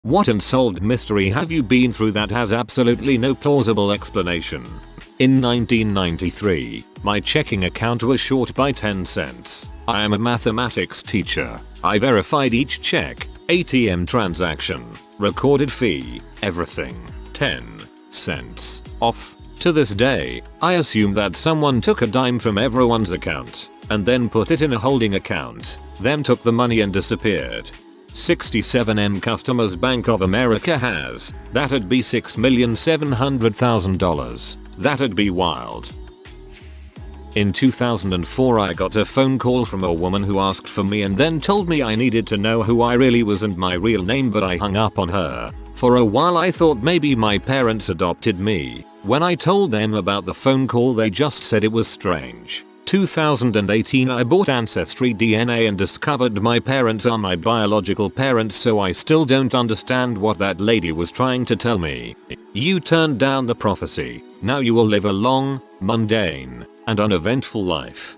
What unsolved mystery have you been through that has absolutely no plausible explanation? In 1993, my checking account was short by 10 cents. I am a mathematics teacher. I verified each check, ATM transaction, recorded fee, everything. 10 cents off. To this day, I assume that someone took a dime from everyone's account and then put it in a holding account, then took the money and disappeared. 67M customers Bank of America has. That'd be $6,700,000. That'd be wild. In 2004 I got a phone call from a woman who asked for me and then told me I needed to know who I really was and my real name, but I hung up on her. For a while I thought maybe my parents adopted me. When I told them about the phone call they just said it was strange. 2018 I bought Ancestry DNA and discovered my parents are my biological parents, so I still don't understand what that lady was trying to tell me. You turned down the prophecy. Now you will live a long, mundane, and uneventful life.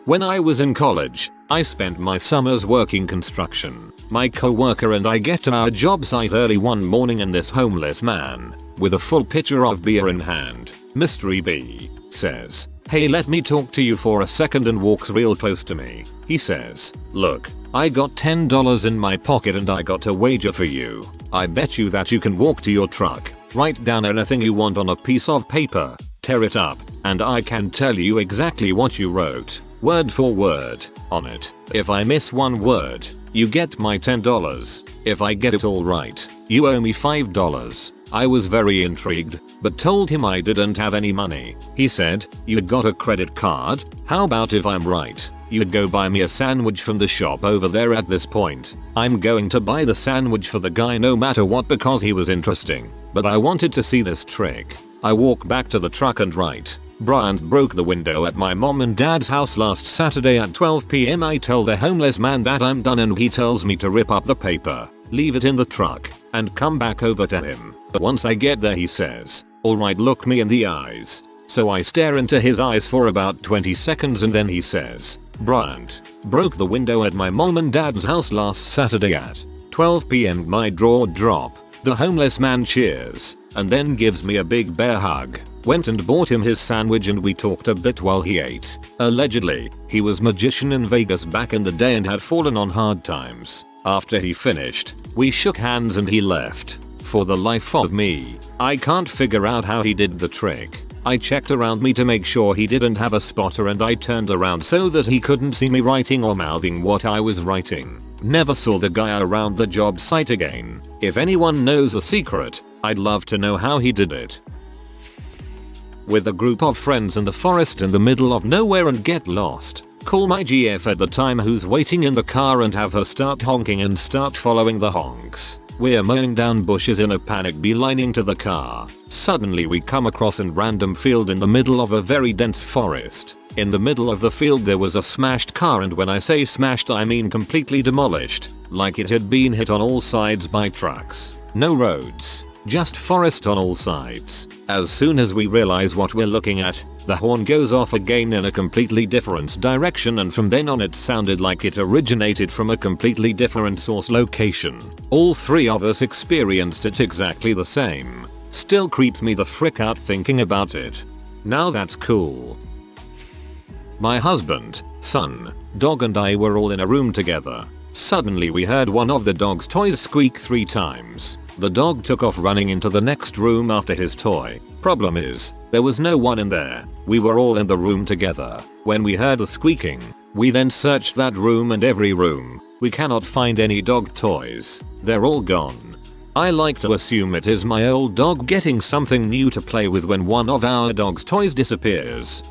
When I was in college, I spent my summers working construction. My co-worker and I get to our job site early one morning and this homeless man, with a full pitcher of beer in hand, Mystery B, says, "Hey, let me talk to you for a second," and walks real close to me. He says, "Look, I got $10 in my pocket and I got a wager for you. I bet you that you can walk to your truck, write down anything you want on a piece of paper, tear it up, and I can tell you exactly what you wrote, word for word, on it. If I miss one word, you get my $10. If I get it all right, you owe me $5. I was very intrigued, but told him I didn't have any money. He said, "You got a credit card? How about if I'm right, you'd go buy me a sandwich from the shop over there?" At this point, I'm going to buy the sandwich for the guy no matter what because he was interesting, but I wanted to see this trick. I walk back to the truck and write, "Bryant broke the window at my mom and dad's house last Saturday at 12 p.m. I tell the homeless man that I'm done and he tells me to rip up the paper, leave it in the truck, and come back over to him. But once I get there he says, "Alright, look me in the eyes." So I stare into his eyes for about 20 seconds and then he says, "Bryant broke the window at my mom and dad's house last Saturday at 12 p.m. My jaw drop. The homeless man cheers, and then gives me a big bear hug. Went and bought him his sandwich and we talked a bit while he ate. Allegedly, he was magician in Vegas back in the day and had fallen on hard times. After he finished, we shook hands and he left. For the life of me, I can't figure out how he did the trick. I checked around me to make sure he didn't have a spotter and I turned around so that he couldn't see me writing or mouthing what I was writing. Never saw the guy around the job site again. If anyone knows a secret, I'd love to know how he did it." With a group of friends in the forest in the middle of nowhere and get lost. Call my GF at the time who's waiting in the car and have her start honking and start following the honks. We're mowing down bushes in a panic beelining to the car. Suddenly we come across a random field in the middle of a very dense forest. In the middle of the field there was a smashed car, and when I say smashed I mean completely demolished, like it had been hit on all sides by trucks. No roads, just forest on all sides. As soon as we realize what we're looking at, the horn goes off again in a completely different direction, and from then on it sounded like it originated from a completely different source location. All three of us experienced it exactly the same. Still creeps me the frick out thinking about it. Now that's cool. My husband, son, dog and I were all in a room together. Suddenly we heard one of the dog's toys squeak 3 times. The dog took off running into the next room after his toy. Problem is, there was no one in there. We were all in the room together. When we heard the squeaking, we then searched that room and every room. We cannot find any dog toys. They're all gone. I like to assume it is my old dog getting something new to play with when one of our dog's toys disappears.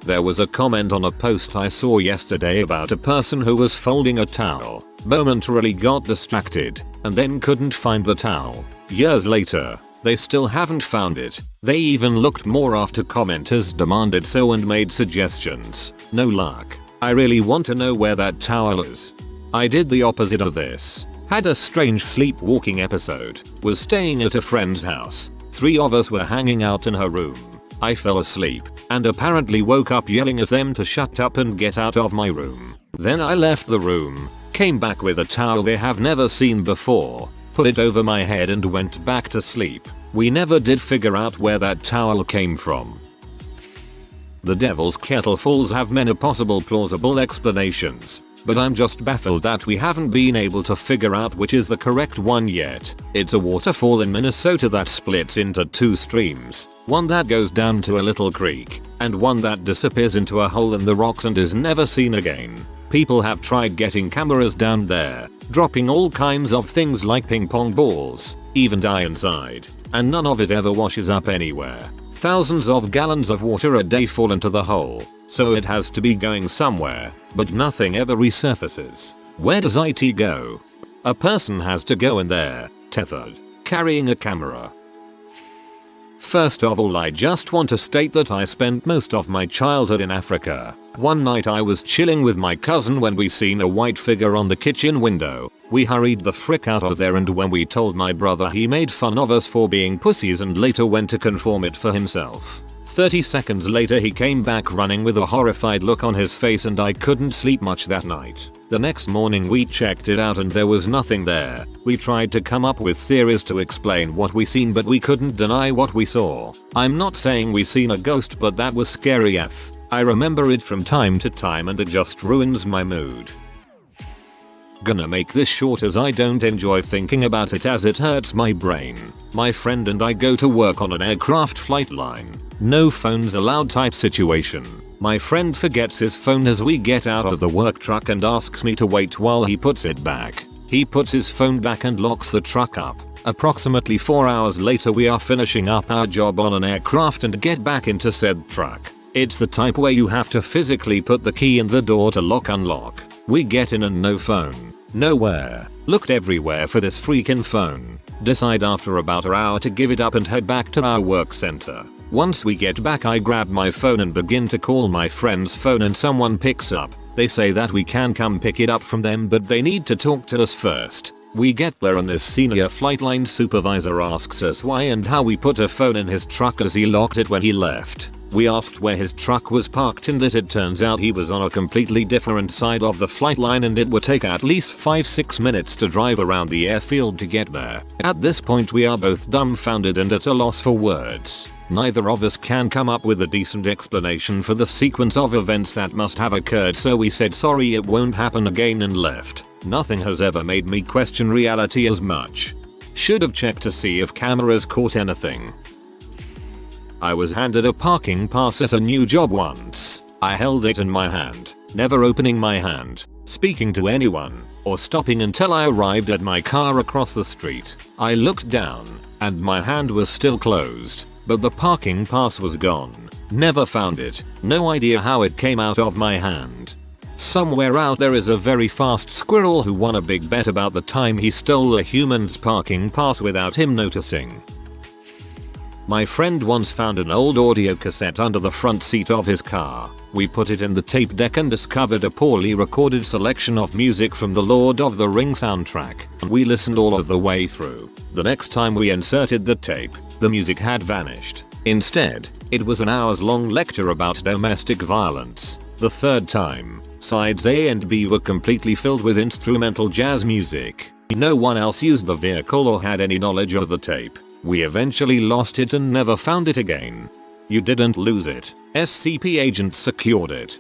There was a comment on a post I saw yesterday about a person who was folding a towel, momentarily got distracted, and then couldn't find the towel. Years later, they still haven't found it. They even looked more after commenters demanded so and made suggestions. No luck. I really want to know where that towel is. I did the opposite of this. Had a strange sleepwalking episode. Was staying at a friend's house. 3 of us were hanging out in her room. I fell asleep and apparently woke up yelling at them to shut up and get out of my room. Then I left the room. came back with a towel they have never seen before, put it over my head and went back to sleep. We never did figure out where that towel came from. The Devil's Kettle Falls have many possible plausible explanations, but I'm just baffled that we haven't been able to figure out which is the correct one yet. It's a waterfall in Minnesota that splits into two streams, one that goes down to a little creek, and one that disappears into a hole in the rocks and is never seen again. People have tried getting cameras down there, dropping all kinds of things like ping pong balls, even dye inside, and none of it ever washes up anywhere. Thousands of gallons of water a day fall into the hole, so it has to be going somewhere, but nothing ever resurfaces. Where does it go? A person has to go in there, tethered, carrying a camera. First of all, I just want to state that I spent most of my childhood in Africa. One night I was chilling with my cousin when we seen a white figure on the kitchen window. We hurried the frick out of there, and when we told my brother, he made fun of us for being pussies and later went to confirm it for himself. 30 seconds later he came back running with a horrified look on his face, and I couldn't sleep much that night. The next morning we checked it out and there was nothing there. We tried to come up with theories to explain what we seen, but we couldn't deny what we saw. I'm not saying we seen a ghost, but that was scary AF. I remember it from time to time and it just ruins my mood. Gonna make this short as I don't enjoy thinking about it as it hurts my brain. My friend and I go to work on an aircraft flight line. No phones allowed type situation. My friend forgets his phone as we get out of the work truck and asks me to wait while he puts it back. He puts his phone back and locks the truck up. Approximately 4 hours later we are finishing up our job on an aircraft and get back into said truck. It's the type where you have to physically put the key in the door to unlock. We get in and no phone. Nowhere. Looked everywhere for this freaking phone. Decide after about an hour to give it up and head back to our work center. Once we get back I grab my phone and begin to call my friend's phone, and someone picks up. They say that we can come pick it up from them, but they need to talk to us first. We get there and this senior flight line supervisor asks us why and how we put a phone in his truck as he locked it when he left. We asked where his truck was parked and it turns out he was on a completely different side of the flight line and it would take at least 5-6 minutes to drive around the airfield to get there. At this point we are both dumbfounded and at a loss for words. Neither of us can come up with a decent explanation for the sequence of events that must have occurred, so we said sorry, it won't happen again, and left. Nothing has ever made me question reality as much. Should have checked to see if cameras caught anything. I was handed a parking pass at a new job once. I held it in my hand, never opening my hand, speaking to anyone, or stopping until I arrived at my car across the street. I looked down, and my hand was still closed, but the parking pass was gone. Never found it. No idea how it came out of my hand. Somewhere out there is a very fast squirrel who won a big bet about the time he stole a human's parking pass without him noticing. My friend once found an old audio cassette under the front seat of his car. We put it in the tape deck and discovered a poorly recorded selection of music from the Lord of the Rings soundtrack. We listened all of the way through. The next time we inserted the tape, the music had vanished. Instead, it was an hours-long lecture about domestic violence. The third time, sides A and B were completely filled with instrumental jazz music. No one else used the vehicle or had any knowledge of the tape. We eventually lost it and never found it again. You didn't lose it. SCP agents secured it.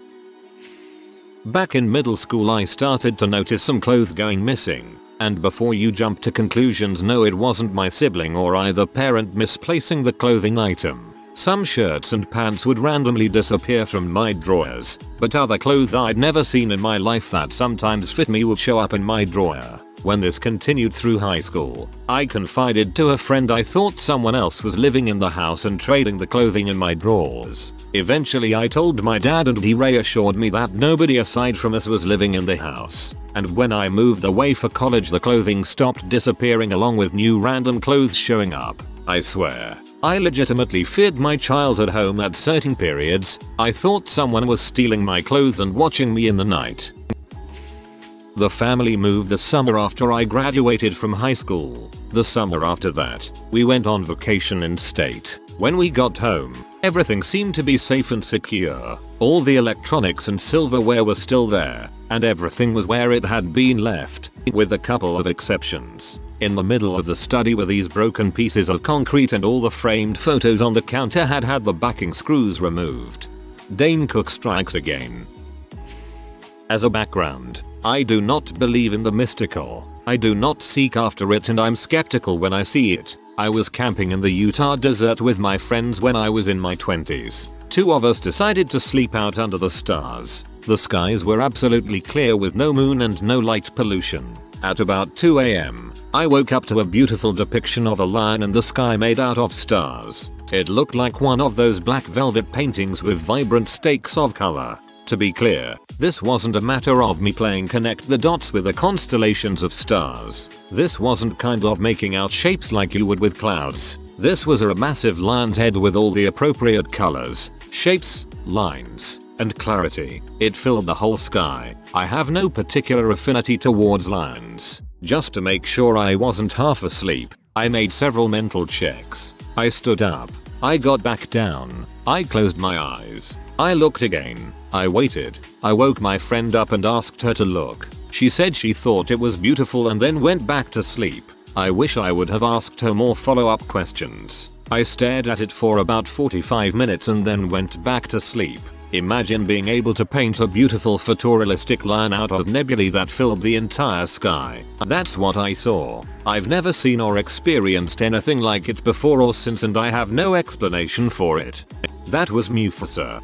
Back in middle school I started to notice some clothes going missing. And before you jump to conclusions, no, it wasn't my sibling or either parent misplacing the clothing item. Some shirts and pants would randomly disappear from my drawers, but other clothes I'd never seen in my life that sometimes fit me would show up in my drawer. When this continued through high school, I confided to a friend I thought someone else was living in the house and trading the clothing in my drawers. Eventually I told my dad and he reassured me that nobody aside from us was living in the house. And when I moved away for college, the clothing stopped disappearing along with new random clothes showing up. I swear, I legitimately feared my childhood home at certain periods. I thought someone was stealing my clothes and watching me in the night. The family moved the summer after I graduated from high school. The summer after that, we went on vacation in state. When we got home, everything seemed to be safe and secure. All the electronics and silverware were still there, and everything was where it had been left, with a couple of exceptions. In the middle of the study were these broken pieces of concrete, and all the framed photos on the counter had had the backing screws removed. Dane Cook strikes again. As a background, I do not believe in the mystical. I do not seek after it, and I'm skeptical when I see it. I was camping in the Utah desert with my friends when I was in my 20s. Two of us decided to sleep out under the stars. The skies were absolutely clear with no moon and no light pollution. At about 2 a.m., I woke up to a beautiful depiction of a lion in the sky made out of stars. It looked like one of those black velvet paintings with vibrant streaks of color. To be clear, this wasn't a matter of me playing connect the dots with the constellations of stars. This wasn't kind of making out shapes like you would with clouds. This was a massive lion's head with all the appropriate colors, shapes, lines, and clarity. It filled the whole sky. I have no particular affinity towards lions. Just to make sure I wasn't half asleep, I made several mental checks. I stood up. I got back down. I closed my eyes. I looked again. I waited. I woke my friend up and asked her to look. She said she thought it was beautiful and then went back to sleep. I wish I would have asked her more follow-up questions. I stared at it for about 45 minutes and then went back to sleep. Imagine being able to paint a beautiful photorealistic lion out of nebulae that filled the entire sky. That's what I saw. I've never seen or experienced anything like it before or since, and I have no explanation for it. That was Mufasa.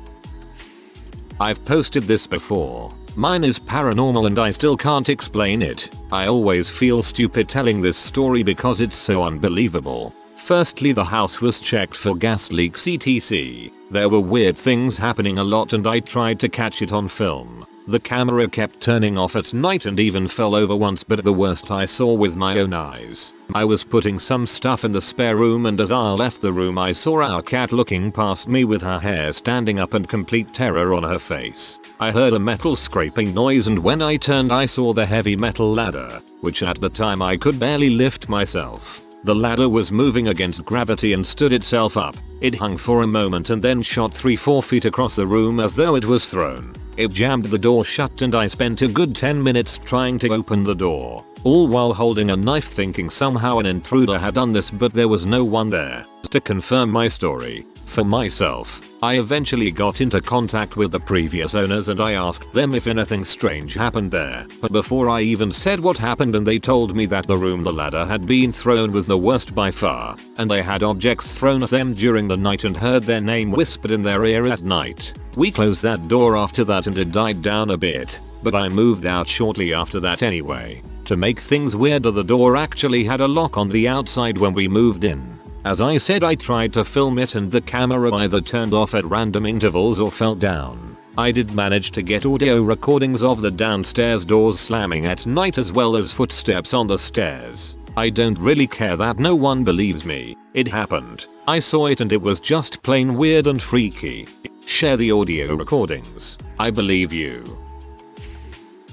I've posted this before. Mine is paranormal and I still can't explain it. I always feel stupid telling this story because it's so unbelievable. Firstly, the house was checked for gas leaks etc. There were weird things happening a lot and I tried to catch it on film. The camera kept turning off at night and even fell over once, but the worst I saw with my own eyes. I was putting some stuff in the spare room and as I left the room I saw our cat looking past me with her hair standing up and complete terror on her face. I heard a metal scraping noise and when I turned I saw the heavy metal ladder, which at the time I could barely lift myself. The ladder was moving against gravity and stood itself up. It hung for a moment and then shot 3-4 feet across the room as though it was thrown. It jammed the door shut and I spent a good 10 minutes trying to open the door, all while holding a knife thinking somehow an intruder had done this, but there was no one there. To confirm my story, for myself, I eventually got into contact with the previous owners and I asked them if anything strange happened there. But before I even said what happened, and they told me that the room the ladder had been thrown was the worst by far, and they had objects thrown at them during the night and heard their name whispered in their ear at night. We closed that door after that and it died down a bit, but I moved out shortly after that anyway. To make things weirder, the door actually had a lock on the outside when we moved in. As I said, I tried to film it and the camera either turned off at random intervals or fell down. I did manage to get audio recordings of the downstairs doors slamming at night as well as footsteps on the stairs. I don't really care that no one believes me. It happened. I saw it and it was just plain weird and freaky. Share the audio recordings. I believe you.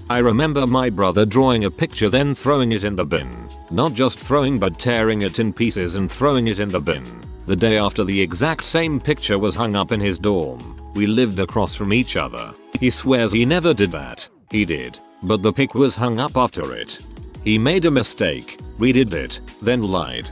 I remember my brother drawing a picture then throwing it in the bin. Not just throwing but tearing it in pieces and throwing it in the bin. The day after, the exact same picture was hung up in his dorm. We lived across from each other. He swears he never did that. He did. But the pic was hung up after it. He made a mistake, redid it, then lied.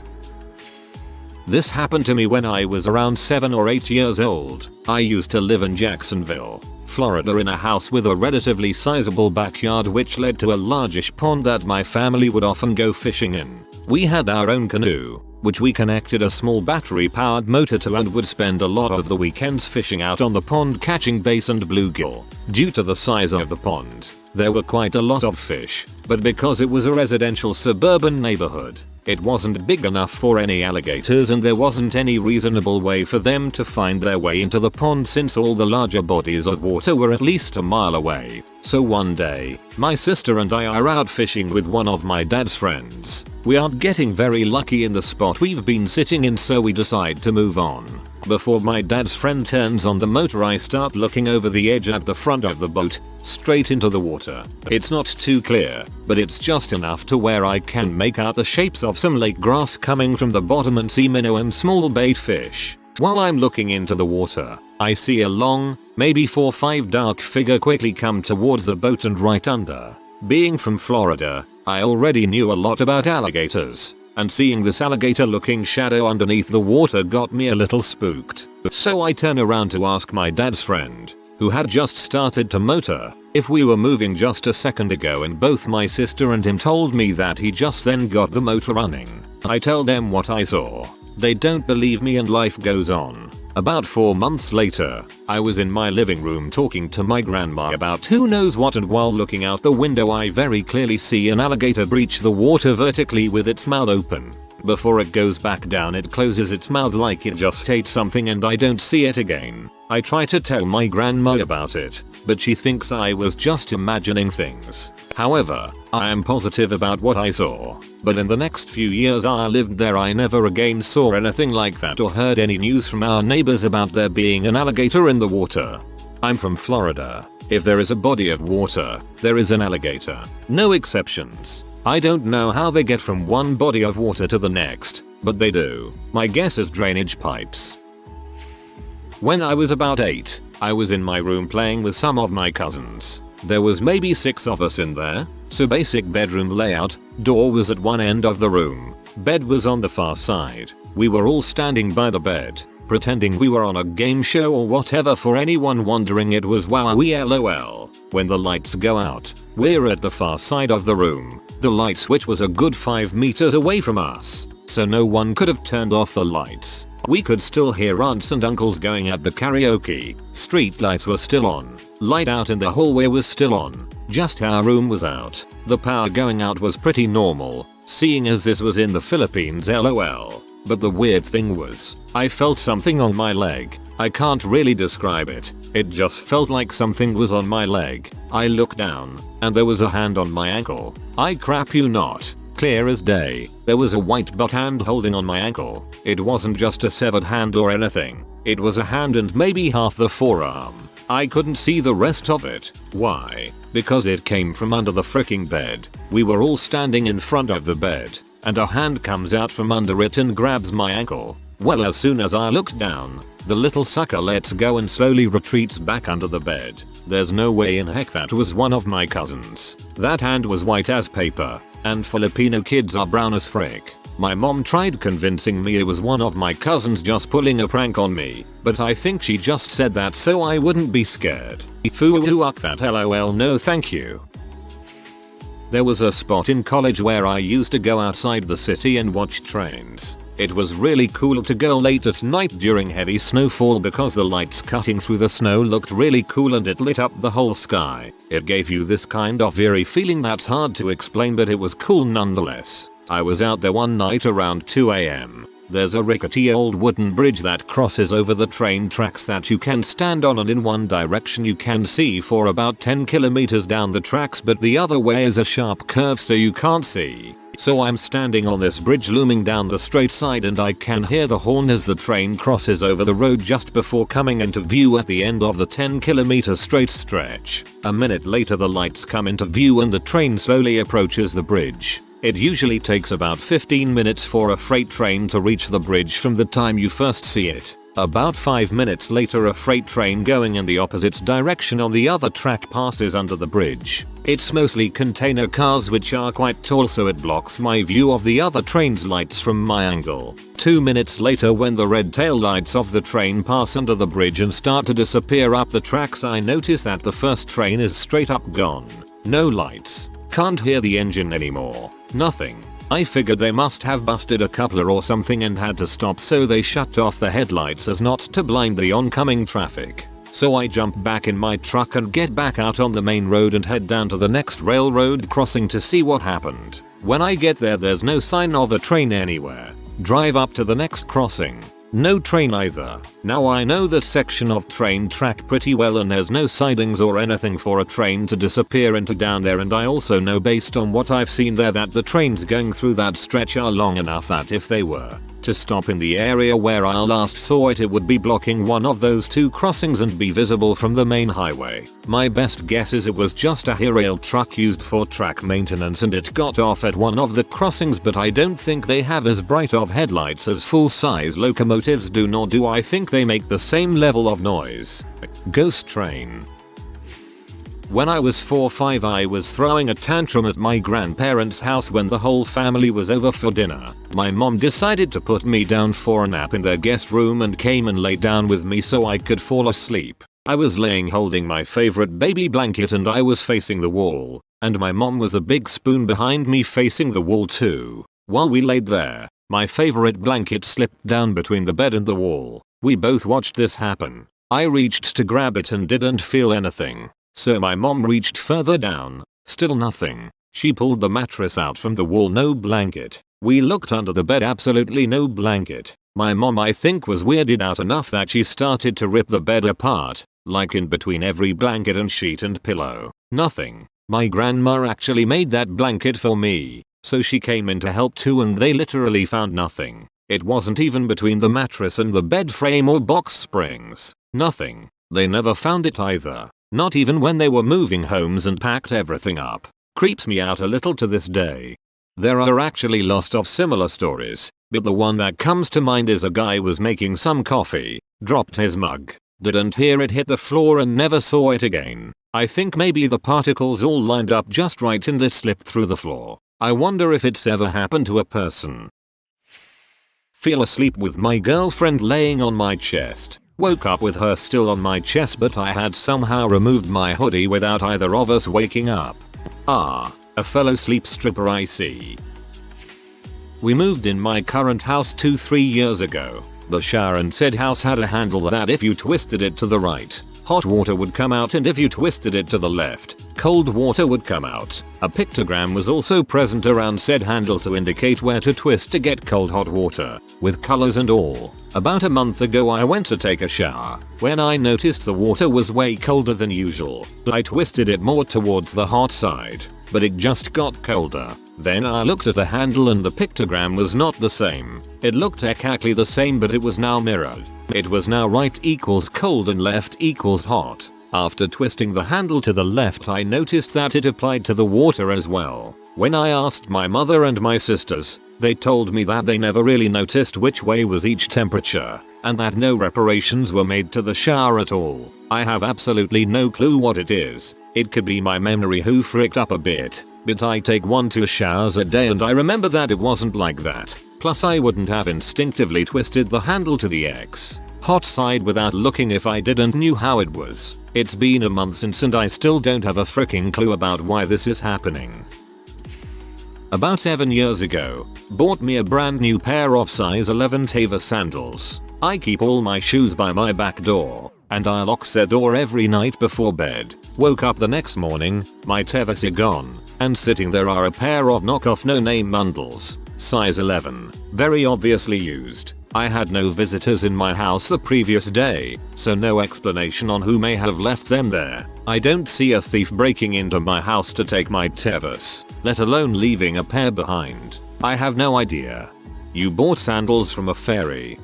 This happened to me when I was around 7 or 8 years old. I used to live in Jacksonville, Florida, in a house with a relatively sizable backyard which led to a largish pond that my family would often go fishing in. We had our own canoe, which we connected a small battery-powered motor to, and would spend a lot of the weekends fishing out on the pond catching bass and bluegill. Due to the size of the pond, there were quite a lot of fish, but because it was a residential suburban neighborhood, it wasn't big enough for any alligators and there wasn't any reasonable way for them to find their way into the pond since all the larger bodies of water were at least a mile away. So one day, my sister and I are out fishing with one of my dad's friends. We aren't getting very lucky in the spot we've been sitting in, so we decide to move on. Before my dad's friend turns on the motor, I start looking over the edge at the front of the boat, straight into the water. It's not too clear, but it's just enough to where I can make out the shapes of some lake grass coming from the bottom and see minnow and small bait fish. While I'm looking into the water, I see a long, maybe 4-5 dark figure quickly come towards the boat and right under. Being from Florida, I already knew a lot about alligators, and seeing this alligator looking shadow underneath the water got me a little spooked. So I turn around to ask my dad's friend, who had just started to motor, if we were moving just a second ago, and both my sister and him told me that he just then got the motor running. I tell them what I saw. They don't believe me and life goes on. About 4 months later, I was in my living room talking to my grandma about who knows what, and while looking out the window I very clearly see an alligator breach the water vertically with its mouth open. Before it goes back down it closes its mouth like it just ate something, and I don't see it again. I try to tell my grandma about it, but she thinks I was just imagining things. However, I am positive about what I saw. But in the next few years I lived there, I never again saw anything like that or heard any news from our neighbors about there being an alligator in the water. I'm from Florida. If there is a body of water, there is an alligator. No exceptions. I don't know how they get from one body of water to the next, but they do. My guess is drainage pipes. When I was about 8, I was in my room playing with some of my cousins. There was maybe 6 of us in there, so basic bedroom layout, door was at one end of the room, bed was on the far side. We were all standing by the bed, pretending we were on a game show or whatever. For anyone wondering, it was wowee lol. When the lights go out, we're at the far side of the room. The light switch was a good 5 meters away from us, so no one could have turned off the lights. We could still hear aunts and uncles going at the karaoke. Street lights were still on. Light out in the hallway was still on. Just our room was out. The power going out was pretty normal, seeing as this was in the Philippines lol. But the weird thing was, I felt something on my leg. I can't really describe it. It just felt like something was on my leg. I looked down, and there was a hand on my ankle. I crap you not. Clear as day, there was a white butt hand holding on my ankle. It wasn't just a severed hand or anything. It was a hand and maybe half the forearm. I couldn't see the rest of it. Why? Because it came from under the freaking bed. We were all standing in front of the bed, and a hand comes out from under it and grabs my ankle. Well, as soon as I looked down, the little sucker lets go and slowly retreats back under the bed. There's no way in heck that was one of my cousins. That hand was white as paper, and Filipino kids are brown as frick. My mom tried convincing me it was one of my cousins just pulling a prank on me, but I think she just said that so I wouldn't be scared. Fuck that lol, no thank you. There was a spot in college where I used to go outside the city and watch trains. It was really cool to go late at night during heavy snowfall because the lights cutting through the snow looked really cool and it lit up the whole sky. It gave you this kind of eerie feeling that's hard to explain, but it was cool nonetheless. I was out there one night around 2 AM. There's a rickety old wooden bridge that crosses over the train tracks that you can stand on, and in one direction you can see for about 10 kilometers down the tracks, but the other way is a sharp curve so you can't see. So I'm standing on this bridge looming down the straight side, and I can hear the horn as the train crosses over the road just before coming into view at the end of the 10-kilometer straight stretch. A minute later the lights come into view and the train slowly approaches the bridge. It usually takes about 15 minutes for a freight train to reach the bridge from the time you first see it. About 5 minutes later a freight train going in the opposite direction on the other track passes under the bridge. It's mostly container cars which are quite tall, so it blocks my view of the other train's lights from my angle. 2 minutes later, when the red tail lights of the train pass under the bridge and start to disappear up the tracks, I notice that the first train is straight up gone. No lights. Can't hear the engine anymore. Nothing. I figured they must have busted a coupler or something and had to stop, so they shut off the headlights as not to blind the oncoming traffic. So I jump back in my truck and get back out on the main road and head down to the next railroad crossing to see what happened. When I get there, there's no sign of a train anywhere. Drive up to the next crossing. No train either. Now I know that section of train track pretty well, and there's no sidings or anything for a train to disappear into down there, and I also know based on what I've seen there that the trains going through that stretch are long enough that if they were to stop in the area where I last saw it. It would be blocking one of those two crossings and be visible from the main highway. My best guess is it was just a rail truck used for track maintenance and it got off at one of the crossings, but I don't think they have as bright of headlights as full-size locomotives do, nor do I think they make the same level of noise. Ghost train. When I was 4 or 5 I was throwing a tantrum at my grandparents' house when the whole family was over for dinner. My mom decided to put me down for a nap in their guest room and came and lay down with me so I could fall asleep. I was laying holding my favorite baby blanket and I was facing the wall, and my mom was a big spoon behind me facing the wall too. While we laid there, my favorite blanket slipped down between the bed and the wall. We both watched this happen. I reached to grab it and didn't feel anything. So my mom reached further down, still nothing. She pulled the mattress out from the wall, no blanket. We looked under the bed, absolutely no blanket. My mom I think was weirded out enough that she started to rip the bed apart, like in between every blanket and sheet and pillow. Nothing. My grandma actually made that blanket for me, so she came in to help too and they literally found nothing. It wasn't even between the mattress and the bed frame or box springs. Nothing. They never found it either. Not even when they were moving homes and packed everything up. Creeps me out a little to this day. There are actually lots of similar stories, but the one that comes to mind is a guy was making some coffee, dropped his mug, didn't hear it hit the floor and never saw it again. I think maybe the particles all lined up just right and it slipped through the floor. I wonder if it's ever happened to a person. Fell asleep with my girlfriend laying on my chest. Woke up with her still on my chest, but I had somehow removed my hoodie without either of us waking up. A fellow sleep stripper I see. We moved in my current house 2-3 years ago. The shower in said house had a handle that if you twisted it to the right, hot water would come out, and if you twisted it to the left, cold water would come out. A pictogram was also present around said handle to indicate where to twist to get cold hot water, with colors and all. About a month ago I went to take a shower. When I noticed the water was way colder than usual, I twisted it more towards the hot side, but it just got colder. Then I looked at the handle and the pictogram was not the same. It looked exactly the same, but it was now mirrored. It was now right equals cold and left equals hot. After twisting the handle to the left I noticed that it applied to the water as well. When I asked my mother and my sisters, they told me that they never really noticed which way was each temperature, and that no reparations were made to the shower at all. I have absolutely no clue what it is. It could be my memory who fricked up a bit, but I take 1-2 showers a day and I remember that it wasn't like that. Plus I wouldn't have instinctively twisted the handle to the hot side without looking if I didn't knew how it was. It's been a month since and I still don't have a freaking clue about why this is happening. About 7 years ago, bought me a brand new pair of size 11 Teva sandals. I keep all my shoes by my back door, and I lock said door every night before bed. Woke up the next morning, my Tevas are gone, and sitting there are a pair of knockoff no-name bundles, size 11, very obviously used. I had no visitors in my house the previous day, so no explanation on who may have left them there. I don't see a thief breaking into my house to take my Tevas, let alone leaving a pair behind. I have no idea. You bought sandals from a fairy.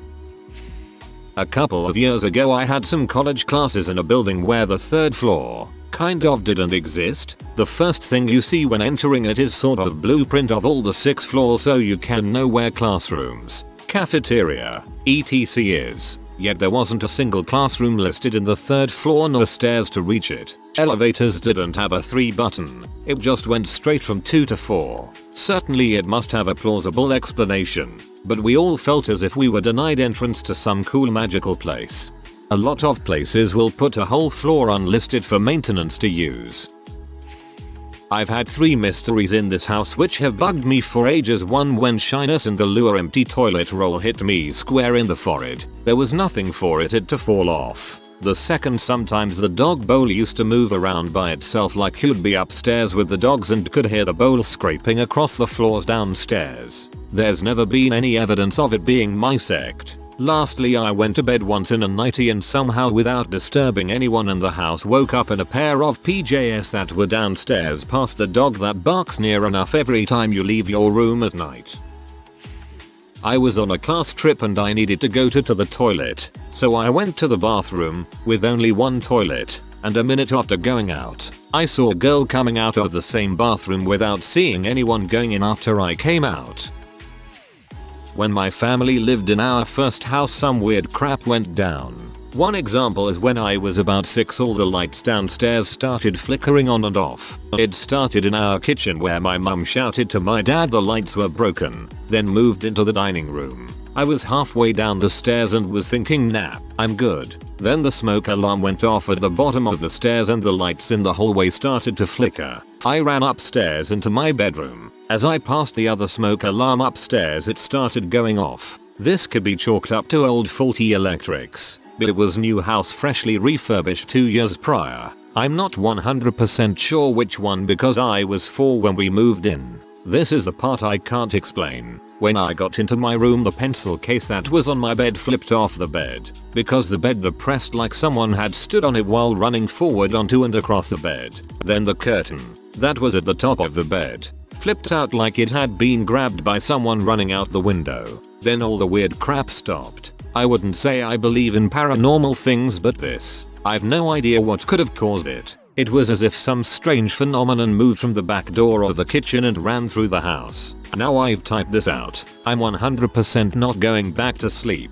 A couple of years ago I had some college classes in a building where the third floor kind of didn't exist. The first thing you see when entering it is sort of blueprint of all the 6 floors so you can know where classrooms, cafeteria, etc. is. Yet there wasn't a single classroom listed in the 3rd floor nor stairs to reach it. Elevators didn't have a 3 button. It just went straight from 2 to 4. Certainly it must have a plausible explanation, but we all felt as if we were denied entrance to some cool magical place. A lot of places will put a whole floor unlisted for maintenance to use. I've had 3 mysteries in this house which have bugged me for ages. One, when shyness in the lure empty toilet roll hit me square in the forehead. There was nothing for it to fall off. The second, sometimes the dog bowl used to move around by itself like you'd be upstairs with the dogs and could hear the bowl scraping across the floors downstairs. There's never been any evidence of it being my sect. Lastly, I went to bed once in a nightie and somehow without disturbing anyone in the house woke up in a pair of PJs that were downstairs past the dog that barks near enough every time you leave your room at night. I was on a class trip and I needed to go to the toilet, so I went to the bathroom with only one toilet, and a minute after going out, I saw a girl coming out of the same bathroom without seeing anyone going in after I came out. When my family lived in our first house, some weird crap went down. One example is when I was about 6, all the lights downstairs started flickering on and off. It started in our kitchen where my mum shouted to my dad the lights were broken, then moved into the dining room. I was halfway down the stairs and was thinking, nah, I'm good. Then the smoke alarm went off at the bottom of the stairs and the lights in the hallway started to flicker. I ran upstairs into my bedroom. As I passed the other smoke alarm upstairs, it started going off. This could be chalked up to old faulty electrics, but it was new house freshly refurbished 2 years prior. I'm not 100% sure which one because I was 4 when we moved in. This is the part I can't explain. When I got into my room, the pencil case that was on my bed flipped off the bed because the bed depressed like someone had stood on it while running forward onto and across the bed. Then the curtain that was at the top of the bed flipped out like it had been grabbed by someone running out the window. Then all the weird crap stopped. I wouldn't say I believe in paranormal things, but this, I've no idea what could have caused it. It was as if some strange phenomenon moved from the back door of the kitchen and ran through the house. Now I've typed this out. I'm 100% not going back to sleep.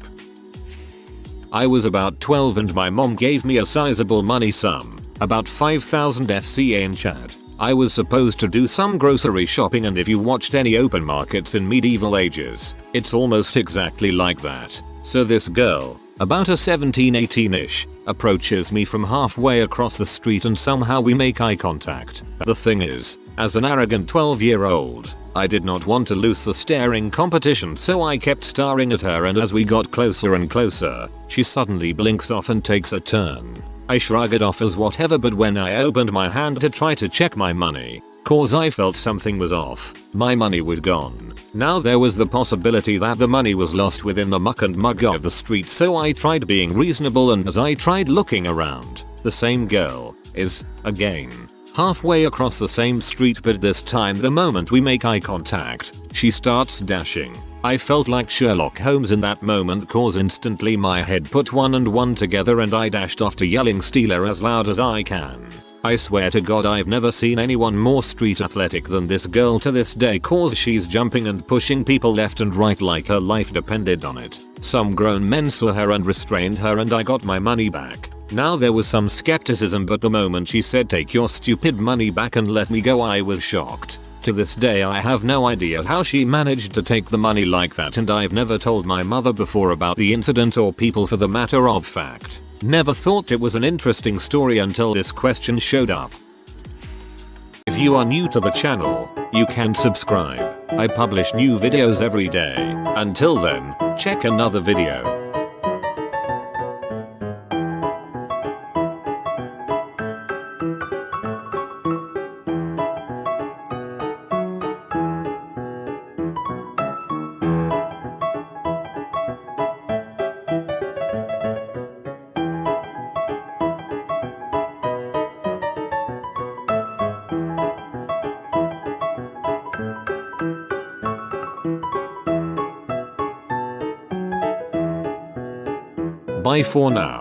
I was about 12 and my mom gave me a sizable money sum, about 5,000 FCA in Chad. I was supposed to do some grocery shopping, and if you watched any open markets in medieval ages, it's almost exactly like that. So this girl, about a 17-18ish, approaches me from halfway across the street and somehow we make eye contact. The thing is, as an arrogant 12-year-old, I did not want to lose the staring competition, so I kept staring at her, and as we got closer and closer, she suddenly blinks off and takes a turn. I shrug it off as whatever, but when I opened my hand to try to check my money, cause I felt something was off, my money was gone. Now there was the possibility that the money was lost within the muck and mug of the street, so I tried being reasonable, and as I tried looking around, the same girl is, again, halfway across the same street, but this time the moment we make eye contact, she starts dashing. I felt like Sherlock Holmes in that moment, cause instantly my head put 1 and 1 together and I dashed off to yelling "Steal her" as loud as I can. I swear to God I've never seen anyone more street athletic than this girl to this day, cause she's jumping and pushing people left and right like her life depended on it. Some grown men saw her and restrained her and I got my money back. Now there was some skepticism, but the moment she said "Take your stupid money back and let me go," I was shocked. To this day I have no idea how she managed to take the money like that, and I've never told my mother before about the incident, or people for the matter of fact. Never thought it was an interesting story until this question showed up. If you are new to the channel, you can subscribe. I publish new videos every day. Until then, check another video. Bye for now.